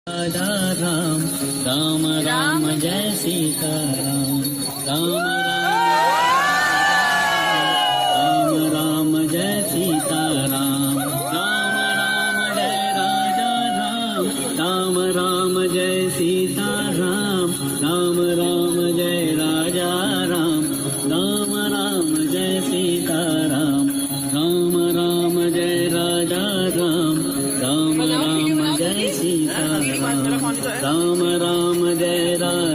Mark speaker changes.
Speaker 1: Radha Ram Ram Ram Jai Sita Ram Ram Ram Ram Jai Sita Ram Ram Ram Jai Raja Ram Ram Ram Jai Sita Ram Ram Ram Jai Raja Ram Ram Ram Jai Sita Ram Ram Ram Jai Raja Ram Ram Ram Jai Sita Ram Ram Ram Jai Raja